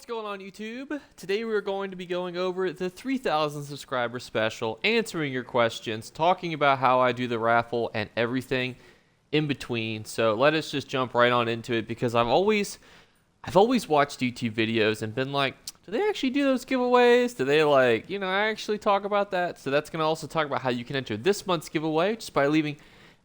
What's going on, YouTube? Today we're going to be going over the 3,000 subscriber special, answering your questions, talking about how I do the raffle and everything in between. So let us just jump right on into it, because I've always watched YouTube videos and been like, do they actually do those giveaways? Do they actually talk about that? So that's going to also talk about how you can enter this month's giveaway just by leaving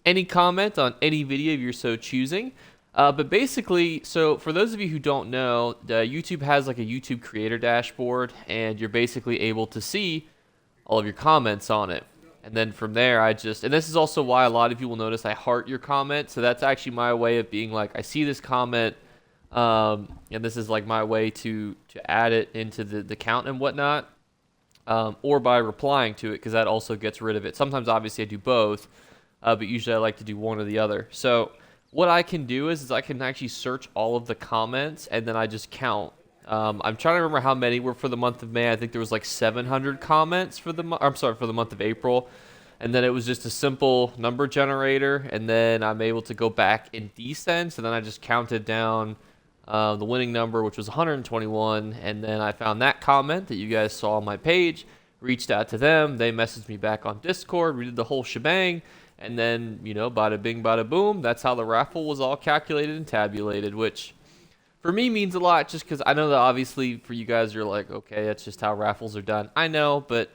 any comment on any video if you're so choosing. But basically, so for those of you who don't know, YouTube has like a YouTube creator dashboard, and you're basically able to see all of your comments on it. And then from there, and this is also why a lot of you will notice I heart your comment. So that's actually my way of being like, I see this comment, and this is like my way to add it into the count and whatnot, or by replying to it, because that also gets rid of it. Sometimes, obviously, I do both, but usually I like to do one or the other. So what I can do is I can actually search all of the comments, and then I just count. I'm trying to remember how many were for the month of May. I think there was like 700 comments for the month of April. And then it was just a simple number generator, and then I'm able to go back in descent, and then I just counted down the winning number, which was 121, and then I found that comment that you guys saw on my page, reached out to them, they messaged me back on Discord, we did the whole shebang. And then, bada bing, bada boom, that's how the raffle was all calculated and tabulated, which for me means a lot, just because I know that obviously for you guys, you're like, okay, that's just how raffles are done. I know, but,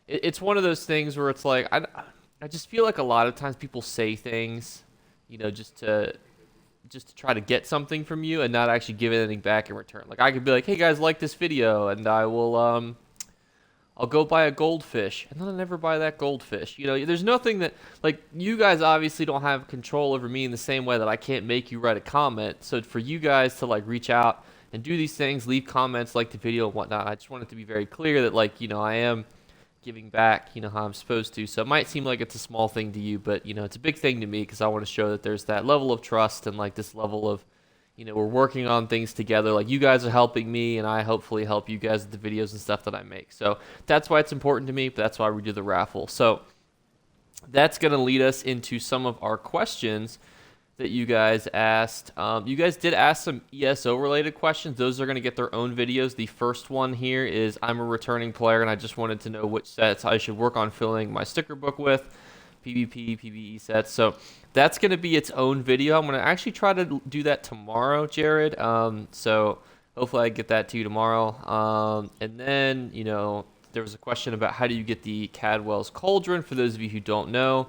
it's one of those things where it's like, I just feel like a lot of times people say things, just to try to get something from you and not actually give anything back in return. Like, I could be like, hey guys, like this video, and I will, I'll go buy a goldfish, and then I'll never buy that goldfish. There's nothing that, like, you guys obviously don't have control over me in the same way that I can't make you write a comment. So for you guys to, like, reach out and do these things, leave comments, like the video and whatnot, I just want it to be very clear that, like, I am giving back, how I'm supposed to. So it might seem like it's a small thing to you, but, it's a big thing to me, because I want to show that there's that level of trust and, like, this level of, we're working on things together. Like, you guys are helping me, and I hopefully help you guys with the videos and stuff that I make. So that's why it's important to me, but that's why we do the raffle. So that's going to lead us into some of our questions that you guys asked. You guys did ask some ESO-related questions. Those are going to get their own videos. The first one here is, I'm a returning player, and I just wanted to know which sets I should work on filling my sticker book with. PvP, PvE sets. So that's going to be its own video. I'm going to actually try to do that tomorrow, Jared. So hopefully I get that to you tomorrow. And then, there was a question about how do you get the Cadwell's Cauldron. For those of you who don't know,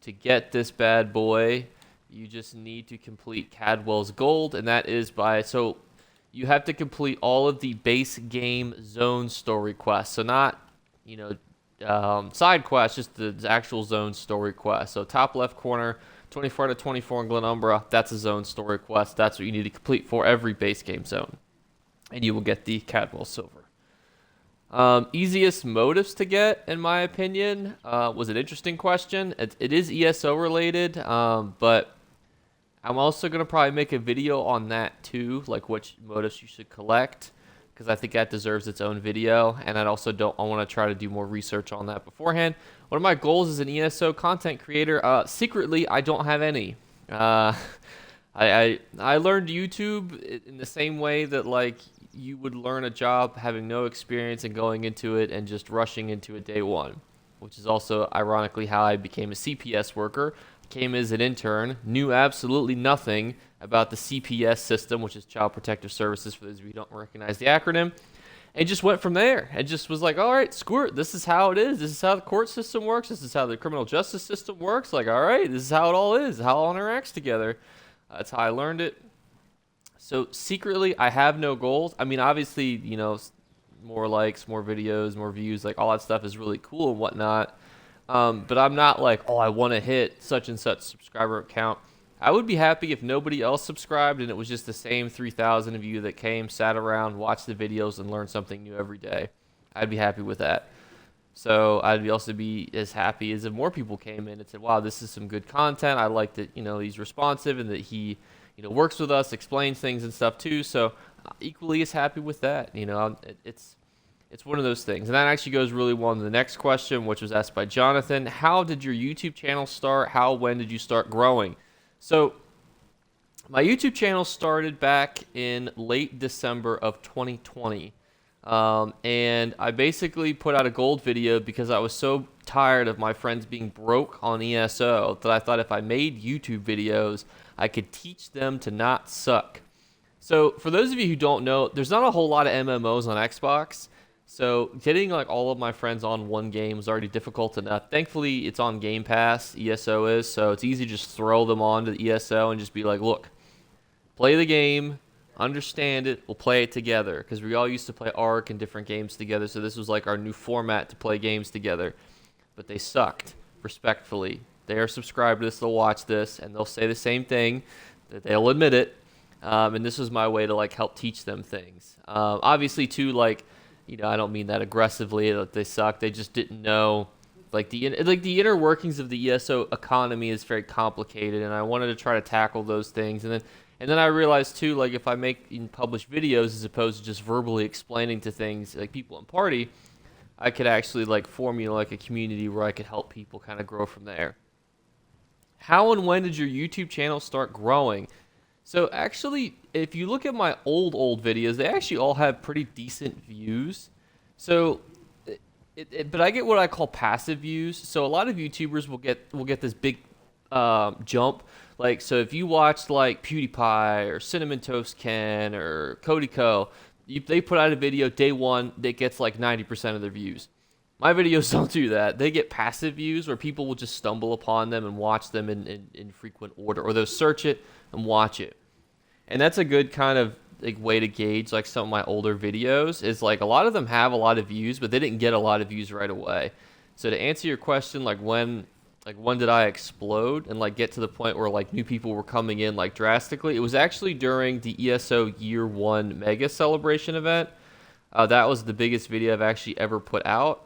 to get this bad boy, you just need to complete Cadwell's Gold, and that is so you have to complete all of the base game zone story quests. So not, side quest, just the actual zone story quest. So top left corner, 24 out of 24 in Glenumbra, that's a zone story quest. That's what you need to complete for every base game zone, and you will get the Cadwell Silver. Easiest motives to get, in my opinion, was an interesting question. It is ESO related, but I'm also going to probably make a video on that too, like which motives you should collect, because I think that deserves its own video, and I want to try to do more research on that beforehand. One of my goals as an ESO content creator, secretly, I don't have any. I learned YouTube in the same way that, like, you would learn a job having no experience and going into it and just rushing into it day one, which is also ironically how I became a CPS worker. Came as an intern, knew absolutely nothing about the CPS system, which is Child Protective Services, for those of you who don't recognize the acronym, and just went from there and just was like, all right, screw it, this is how it is, this is how the court system works, this is how the criminal justice system works, like, all right, this is how it all is, how it all interacts together. That's how I learned it. So secretly, I have no goals. I mean, obviously, more likes, more videos, more views, like all that stuff is really cool and whatnot. But I'm not like, oh, I want to hit such and such subscriber count. I would be happy if nobody else subscribed and it was just the same 3,000 of you that came, sat around, watched the videos, and learned something new every day. I'd be happy with that. So I'd also be as happy as if more people came in and said, wow, this is some good content. I like that, he's responsive and that he, works with us, explains things and stuff too. So equally as happy with that. It's one of those things. And that actually goes really well into the next question, which was asked by Jonathan. How did your YouTube channel start? When did you start growing? So My YouTube channel started back in late December of 2020. And I basically put out a gold video because I was so tired of my friends being broke on ESO that I thought if I made YouTube videos, I could teach them to not suck. So for those of you who don't know, there's not a whole lot of MMOs on Xbox. So getting like all of my friends on one game was already difficult enough. Thankfully, it's on Game Pass, ESO is, so it's easy to just throw them on to the ESO and just be like, look, play the game, understand it, we'll play it together. Because we all used to play Ark and different games together, so this was like our new format to play games together. But they sucked, respectfully. They are subscribed to this, they'll watch this, and they'll say the same thing, that they'll admit it. And this was my way to like help teach them things. Obviously, too, like, you know, I don't mean that aggressively that they suck. They just didn't know, like the inner workings of the ESO economy is very complicated, and I wanted to try to tackle those things. And then I realized too, like if I make and publish videos as opposed to just verbally explaining to things like people in party, I could actually like form, you know, like a community where I could help people kind of grow from there. How and when did your YouTube channel start growing? So actually, if you look at my old videos, they actually all have pretty decent views. So, but I get what I call passive views. So a lot of YouTubers will get this big jump. Like, so if you watched like PewDiePie or Cinnamon Toast Ken or Cody Co, they put out a video day one that gets like 90% of their views. My videos don't do that. They get passive views where people will just stumble upon them and watch them in frequent order, or they'll search it and watch it. And that's a good kind of like way to gauge like some of my older videos is like a lot of them have a lot of views, but they didn't get a lot of views right away. So to answer your question, like when did I explode and like get to the point where like new people were coming in like drastically? It was actually during the ESO Year 1 Mega Celebration event. That was the biggest video I've actually ever put out.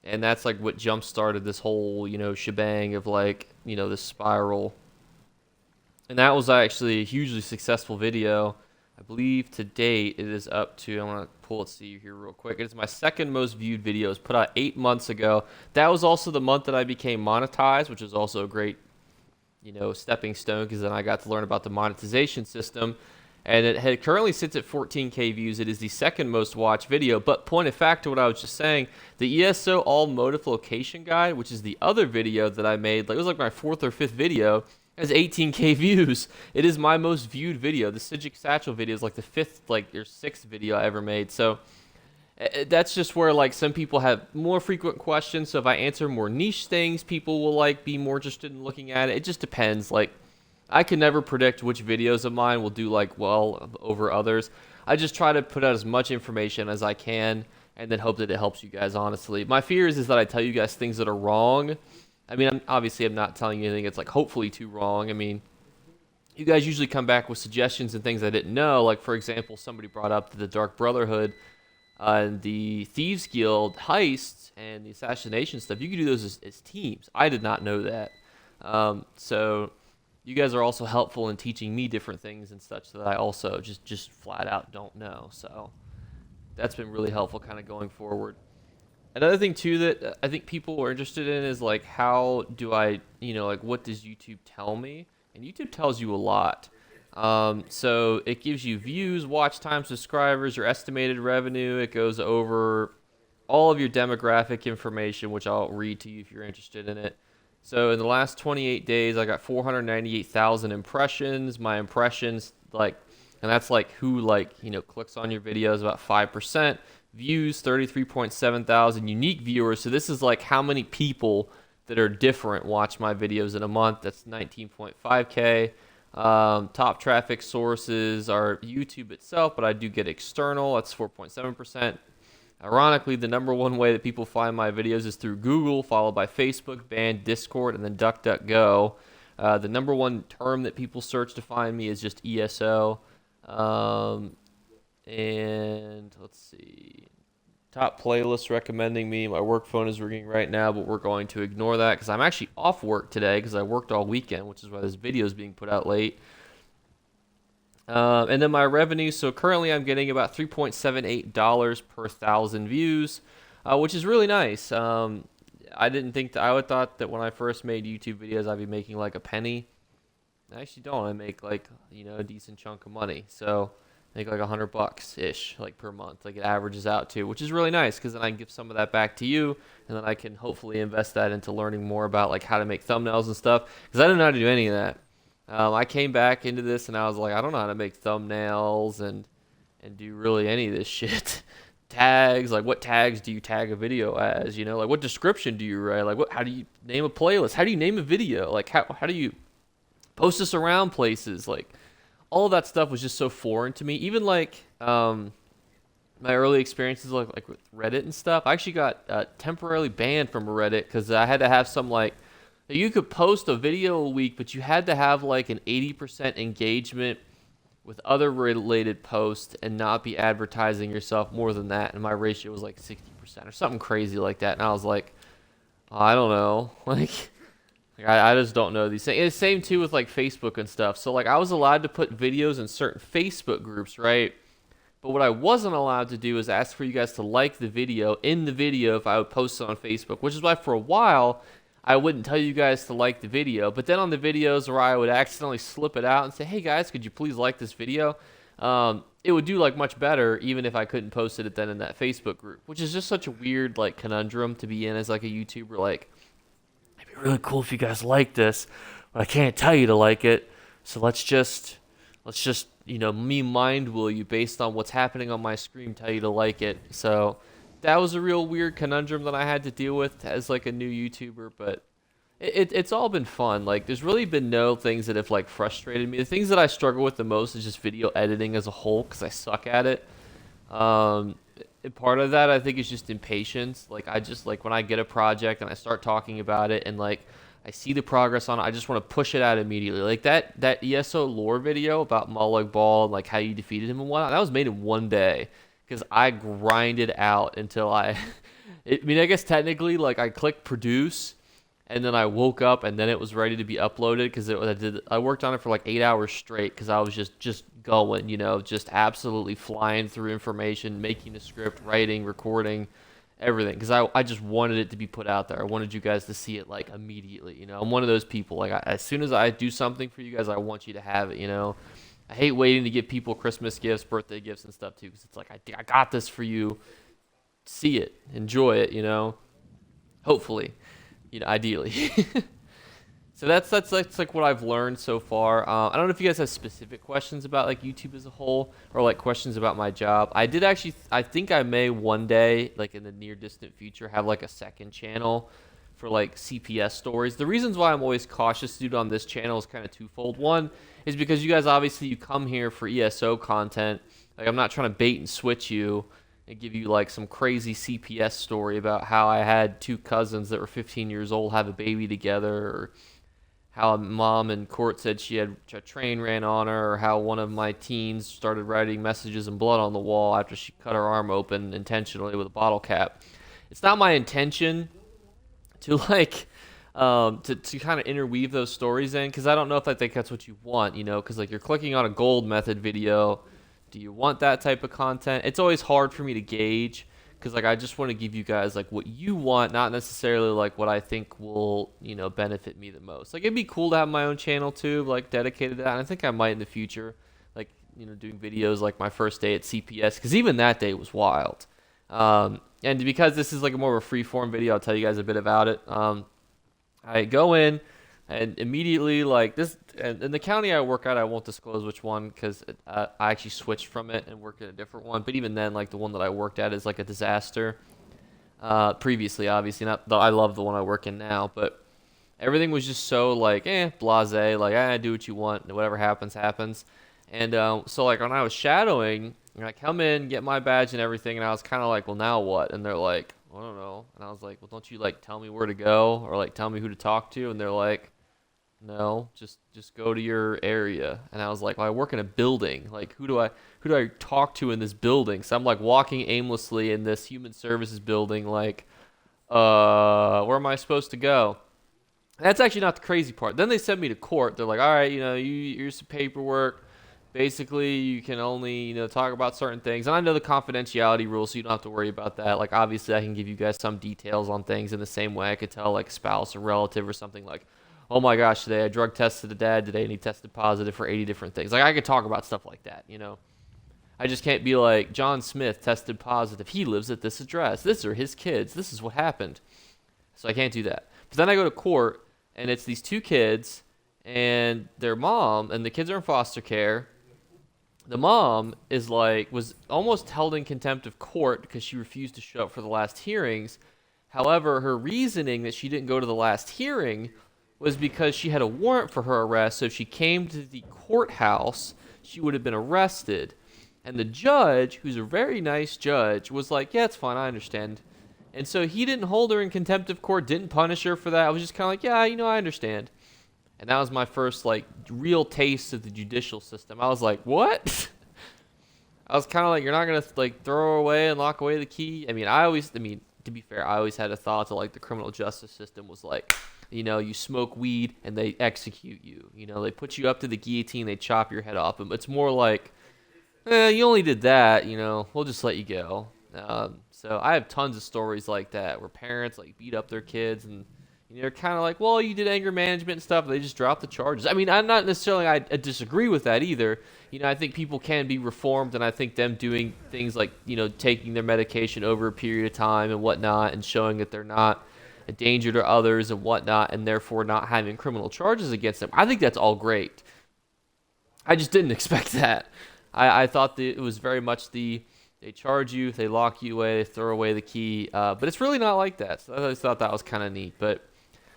And that's like what jump started this whole, you know, shebang of like, you know, this spiral. And that was actually a hugely successful video. I believe to date it is up to, I'm going to pull it see here real quick. It's my second most viewed video. It was put out 8 months ago. That was also the month that I became monetized, which is also a great, you know, stepping stone because then I got to learn about the monetization system. And it currently sits at 14K views. It is the second most watched video. But point of fact to what I was just saying, the ESO All Motive Location Guide, which is the other video that I made, like it was like my fourth or fifth video, has 18K views. It is my most viewed video. The Sijic Satchel video is like the fifth, like or sixth video I ever made. So that's just where like some people have more frequent questions. So if I answer more niche things, people will like be more interested in looking at it. It just depends. Like, I can never predict which videos of mine will do like well over others. I just try to put out as much information as I can and then hope that it helps you guys, honestly. My fear is that I tell you guys things that are wrong. I mean, I'm not telling you anything that's like hopefully too wrong. I mean, you guys usually come back with suggestions and things I didn't know. Like, for example, somebody brought up the Dark Brotherhood and the Thieves Guild heists and the assassination stuff. You can do those as teams. I did not know that. So you guys are also helpful in teaching me different things and such that I also just flat out don't know. So that's been really helpful kind of going forward. Another thing too that I think people are interested in is like, how do I, you know, like what does YouTube tell me? And YouTube tells you a lot. So it gives you views, watch time, subscribers, your estimated revenue. It goes over all of your demographic information, which I'll read to you if you're interested in it. So in the last 28 days, I got 498,000 impressions. My impressions, like, and that's like who, like, you know, clicks on your videos, about 5%. Views, 33.7 thousand unique viewers. So this is like how many people that are different watch my videos in a month. That's 19.5K. Top traffic sources are YouTube itself, but I do get external. That's 4.7%. Ironically, the number one way that people find my videos is through Google, followed by Facebook, Band, Discord, and then DuckDuckGo. The number one term that people search to find me is just ESO. And let's see. Top playlist recommending me. My work phone is ringing right now, but we're going to ignore that because I'm actually off work today because I worked all weekend, which is why this video is being put out late. And then my revenue. So currently I'm getting about $3.78 per 1,000 views, which is really nice. I didn't think that I would thought that when I first made YouTube videos, I'd be making like a penny. I actually don't. I make like, a decent chunk of money. So I make like $100 ish, like per month. Like it averages out to, which is really nice because then I can give some of that back to you, and then I can hopefully invest that into learning more about like how to make thumbnails and stuff. Because I didn't know how to do any of that. I came back into this and I was like, I don't know how to make thumbnails and do really any of this shit. Tags, like what tags do you tag a video as? Like what description do you write? Like how do you name a playlist? How do you name a video? Like how do you post this around places? Like all of that stuff was just so foreign to me. Even like my early experiences like with Reddit and stuff. I actually got temporarily banned from Reddit because I had to have some like you could post a video a week, but you had to have like an 80% engagement with other related posts and not be advertising yourself more than that. And my ratio was like 60% or something crazy like that. And I was like, oh, I don't know. I just don't know these things. And it's same too with like Facebook and stuff. So like I was allowed to put videos in certain Facebook groups, right? But what I wasn't allowed to do is ask for you guys to like the video in the video if I would post it on Facebook, which is why for a while I wouldn't tell you guys to like the video. But then on the videos where I would accidentally slip it out and say, hey guys, could you please like this video? It would do like much better even if I couldn't post it then in that Facebook group, which is just such a weird like conundrum to be in as like a YouTuber. Like, it'd be really cool if you guys like this, but I can't tell you to like it. So let's just me mind will you based on what's happening on my screen, tell you to like it. So that was a real weird conundrum that I had to deal with as like a new YouTuber, but it's all been fun. Like there's really been no things that have like frustrated me. The things that I struggle with the most is just video editing as a whole because I suck at it. And part of that I think is just impatience. Like I just like when I get a project and I start talking about it and like I see the progress on it, I just want to push it out immediately. Like that ESO lore video about Mullig Ball and like how you defeated him and whatnot, that was made in one day because I grinded out until I I guess technically like I clicked produce and then I woke up and then it was ready to be uploaded because I worked on it for like 8 hours straight because I was just going, just absolutely flying through information, making a script, writing, recording, everything because I just wanted it to be put out there. I wanted you guys to see it like immediately. I'm one of those people. Like as soon as I do something for you guys, I want you to have it. I hate waiting to give people Christmas gifts, birthday gifts, and stuff too because it's like I got this for you. See it, enjoy it. Hopefully, ideally. So that's like what I've learned so far. I don't know if you guys have specific questions about like YouTube as a whole or like questions about my job. I think I may one day, like in the near distant future, have like a second channel for like CPS stories. The reasons why I'm always cautious to do it on this channel is kind of twofold. One is because you guys obviously you come here for ESO content. Like I'm not trying to bait and switch you and give you like some crazy CPS story about how I had two cousins that were 15 years old have a baby together, or how a mom in court said she had a train ran on her, or how one of my teens started writing messages in blood on the wall after she cut her arm open intentionally with a bottle cap. It's not my intention to like to kind of interweave those stories in because I don't know if I think that's what you want, because like you're clicking on a gold method video. Do you want that type of content? It's always hard for me to gauge because like I just want to give you guys like what you want, not necessarily like what I think will benefit me the most. Like it'd be cool to have my own channel too, like dedicated to that. And I think I might in the future, like doing videos like my first day at CPS because even that day was wild. And because this is like a more of a free form video, I'll tell you guys a bit about it. I go in and immediately like this, and in the county I work at, I won't disclose which one because I actually switched from it and worked at a different one. But even then, like the one that I worked at is like a disaster. Previously, obviously, not though I love the one I work in now, but everything was just so like blasé, like do what you want, whatever happens happens. And so like when I was shadowing, I come in, get my badge and everything, and I was kind of like, well, now what? And they're like, I don't know. And I was like, well, don't you like tell me where to go or like tell me who to talk to? And they're like, no, just go to your area. And I was like, well, I work in a building. Like, who do I talk to in this building? So I'm like walking aimlessly in this human services building, like, where am I supposed to go? That's actually not the crazy part. Then they sent me to court. They're like, all right, here's some paperwork. Basically, you can only, talk about certain things. And I know the confidentiality rules, so you don't have to worry about that. Like, obviously, I can give you guys some details on things in the same way I could tell, like, a spouse or relative or something like, oh my gosh, today I drug tested a dad today and he tested positive for 80 different things. Like, I could talk about stuff like that, you know. I just can't be like, John Smith tested positive. He lives at this address. This are his kids. This is what happened. So I can't do that. But then I go to court, and it's these two kids and their mom, and the kids are in foster care. The mom is like, was almost held in contempt of court because she refused to show up for the last hearings. However, her reasoning that she didn't go to the last hearing was because she had a warrant for her arrest. So if she came to the courthouse, she would have been arrested. And the judge, who's a very nice judge, was like, yeah, it's fine, I understand. And so he didn't hold her in contempt of court, didn't punish her for that. I was just kind of like, yeah, you know, I understand. And that was my first, like, real taste of the judicial system. I was like, what? I was kind of like, you're not going to, like, throw away and lock away the key? I mean, to be fair, I always had a thought that, like, the criminal justice system was like, you know, you smoke weed and they execute you. You know, they put you up to the guillotine, they chop your head off. It's more like, you only did that, you know, we'll just let you go. So I have tons of stories like that where parents, like, beat up their kids and, you know, they're kind of like, well, you did anger management and stuff. And they just dropped the charges. I mean, I'm not necessarily, I disagree with that either. You know, I think people can be reformed, and I think them doing things like, you know, taking their medication over a period of time and whatnot and showing that they're not a danger to others and whatnot and therefore not having criminal charges against them. I think that's all great. I just didn't expect that. I thought that it was very much they charge you, they lock you away, they throw away the key. But it's really not like that. So I just thought that was kind of neat. But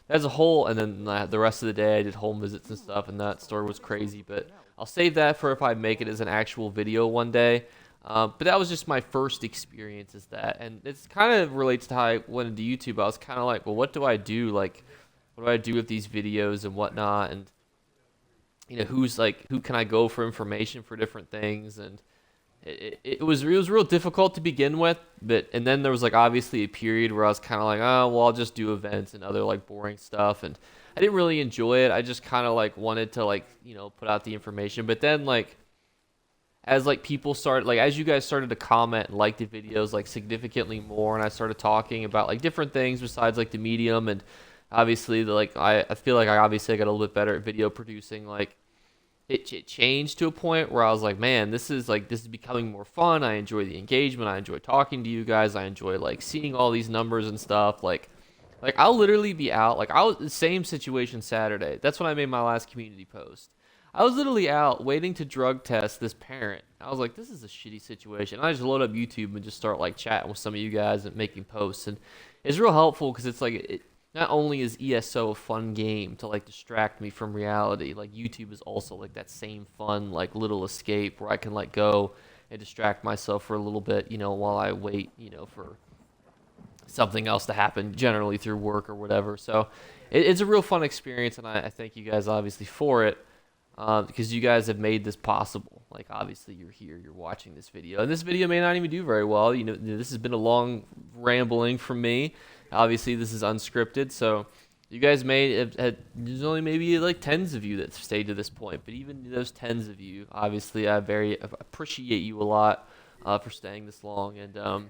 as a whole, and then the rest of the day I did home visits and stuff, and that story was crazy. But I'll save that for if I make it as an actual video one day. But that was just my first experience as that. And it's kind of relates to how I went into YouTube. I was kind of like, well, what do I do? Like, what do I do with these videos and whatnot? And, you know, who can I go for information for different things? And it was real difficult to begin with, and then there was, like, obviously a period where I was kind of like, oh, well, I'll just do events and other, like, boring stuff, and I didn't really enjoy it. I just kind of, like, wanted to, like, you know, put out the information. But then, like, as, like, people started, like, as you guys started to comment and like the videos, like, significantly more, and I started talking about, like, different things besides, like, the medium, and obviously I feel like I got a little bit better at video producing. Like, it changed to a point where I was like, man, this is becoming more fun. I enjoy the engagement. I enjoy talking to you guys. I enjoy, like, seeing all these numbers and stuff. Like I'll literally be out. Like, the same situation Saturday. That's when I made my last community post. I was literally out waiting to drug test this parent. I was like, this is a shitty situation. And I just load up YouTube and just start, like, chatting with some of you guys and making posts. And it's real helpful because it's like, not only is ESO a fun game to, like, distract me from reality, like, YouTube is also, like, that same fun, like, little escape where I can, like, go and distract myself for a little bit, you know, while I wait, you know, for something else to happen, generally through work or whatever. So it's a real fun experience, and I thank you guys obviously for it, because you guys have made this possible. Like, obviously you're here, you're watching this video, and this video may not even do very well. You know, this has been a long rambling from me. Obviously, this is unscripted, so you guys there's only maybe, like, tens of you that stayed to this point, but even those tens of you, obviously, I very appreciate you a lot for staying this long, and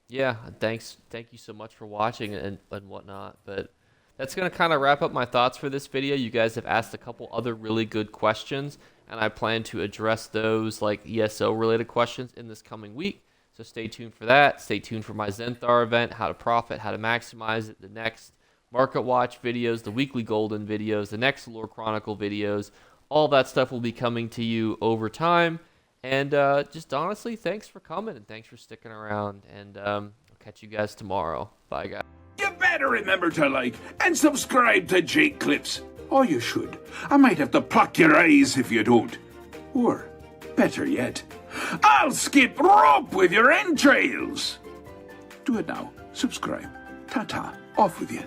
yeah, thank you so much for watching and whatnot. But that's going to kind of wrap up my thoughts for this video. You guys have asked a couple other really good questions, and I plan to address those, like, ESO-related questions in this coming week. So stay tuned for that. Stay tuned for my Zenthar event, how to profit, how to maximize it, the next Market Watch videos, the weekly Golden videos, the next Lore Chronicle videos. All that stuff will be coming to you over time. And just honestly, thanks for coming and thanks for sticking around. And I'll catch you guys tomorrow. Bye, guys. You better remember to like and subscribe to Jake Clips. Or you should. I might have to pluck your eyes if you don't. Or, better yet, I'll skip rope with your entrails. Do it now. Subscribe. Ta-ta. Off with you.